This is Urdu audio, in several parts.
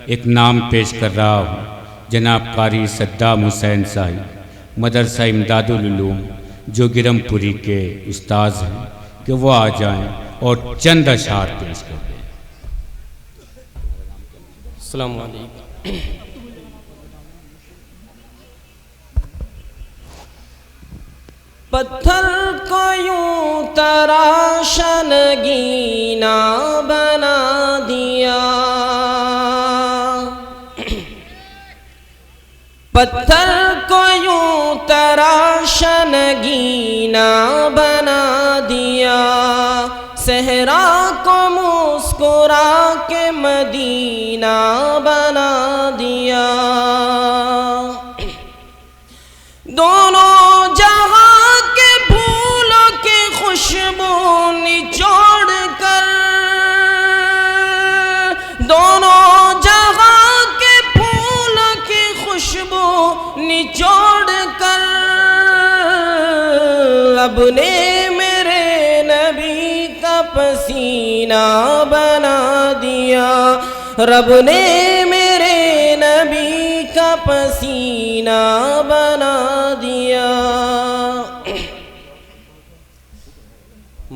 ایک نام پیش کر رہا ہوں، جناب قاری صدام حسین صاحب، مدرسہ امداد العلوم جو گرم پوری کے استاذ ہیں، کہ وہ آ جائیں اور چند اشعار پیش کر دیں۔ السلام علیکم۔ پتھر کو یوں تراشا نگینا بنا دیا، پتھر کو یوں تراشا نگینا بنا دیا، صحرا کو مسکرا کے مدینہ بنا دیا، دونوں جہاں کے پھولوں کی خوشبو نچوڑ کر، دونوں جہاں کے پھولوں کی خوشبو نچوڑ کر، رب نے میرے نبی کا پسینہ بنا دیا، رب نے میرے نبی کا پسینہ بنا دیا۔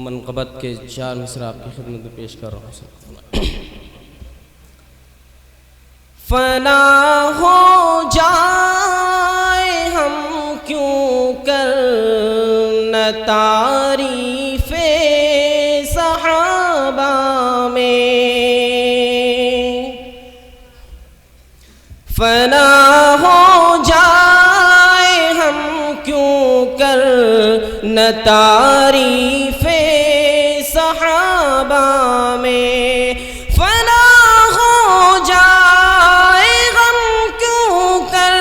منقبت کے 4 مصرع آپ کی خدمت میں پیش کر رہا ہوں۔ فنا ہو جائے ہم کیوں کر نہ تعریف صحابہ میں، فنا ہو جائے ہم کیوں کر نہ تعریف صحابہ میں، فنا ہو جائے ہم کیوں کر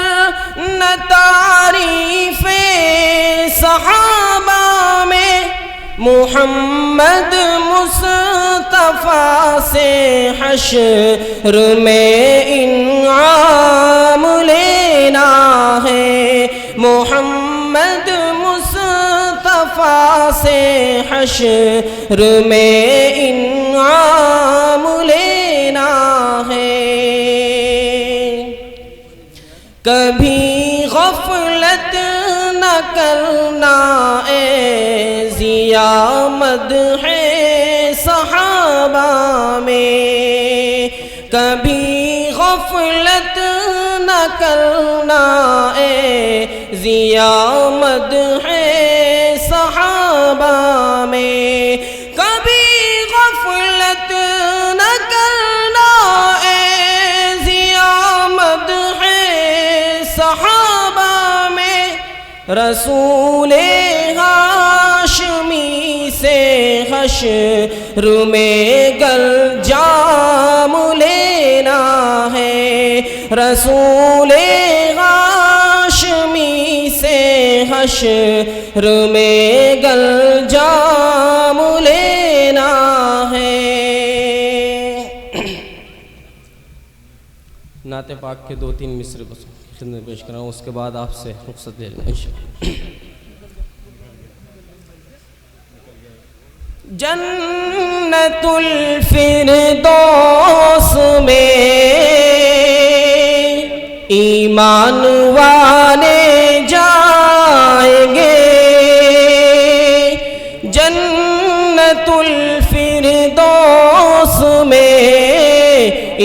نہ تعریف صحابہ میں، محمد مصطفیٰ سے حشر میں انعام لینا ہے، محمد مصطفیٰ سے حشر میں انعام لینا ہے، کبھی غفلت نہ کرنا اے ضیا مدح صحابہ میں، کبھی غفلت نہ کرنا اے ضیا مدح صحابہ میں، کبھی غفلت نہ کرنا اے ضیا مدح صحابہ میں، رسول ہاشمی سے حشر میں گل جام لینا ہے، رسول ہاشمی سے حشر میں گل جام لینا ہے۔ نعت پاک کے 2-3 مصرع بس خدمت پیش کر رہا ہوں، اس کے بعد آپ سے رخصت لے لیں انشاءاللہ۔ جنت الفردوس میں ایمان والے جائیں گے، جنت الفردوس میں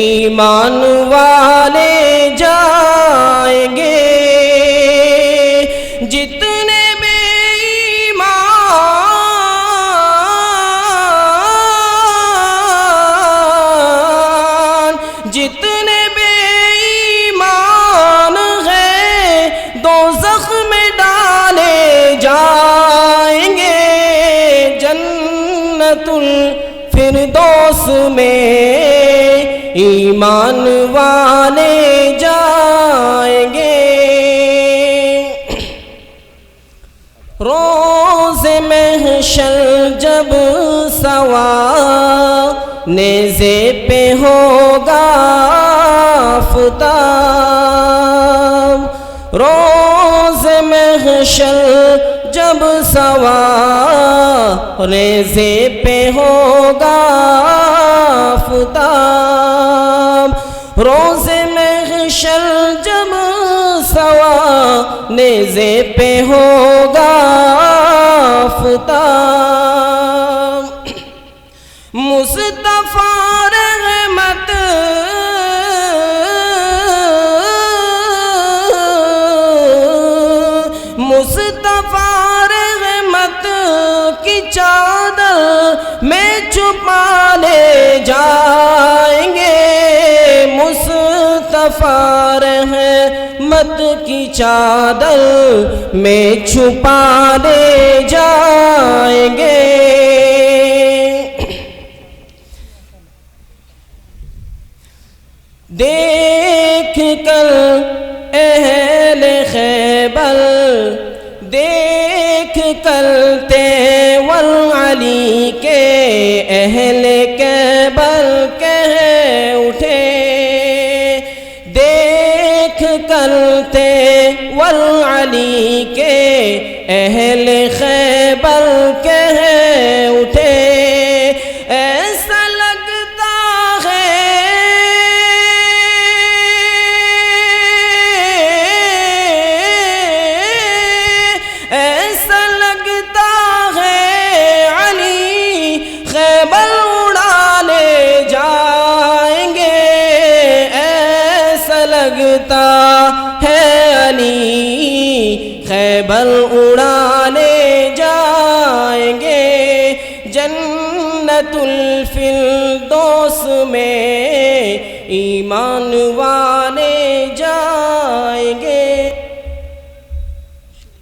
ایمان والے جائیں گے، جتنے جتنے بے ایمان ہیں دوزخ میں ڈالے جائیں گے، جنت الفردوس میں ایمان والے جائیں گے، روز محشر جب سوار نیزے پہ ہوگا آفتاب، روز محشر جب سوارِ پہ ہوگا آفتاب، روز محشر جب سوارِ پہ ہوگا آفتاب، مصطفیٰ رحمت کی چادر میں چھپا لے جائیں گے، مصطفیٰ رحمت کی چادر میں چھپا لے جائیں گے۔ دیکھ کر اہل خیبر، دیکھ کر تیور علی کے اہل خیبر کہہ اٹھے، دیکھ کر تیور علی کے اہل خیبر کہہ اٹھے، ایسا لگتا ہے خیبر اڑا لے جائیں گے، ایسا لگتا ہے علی خیبر اڑا لے جائیں گے۔ جنت الفردوس میں ایمان والے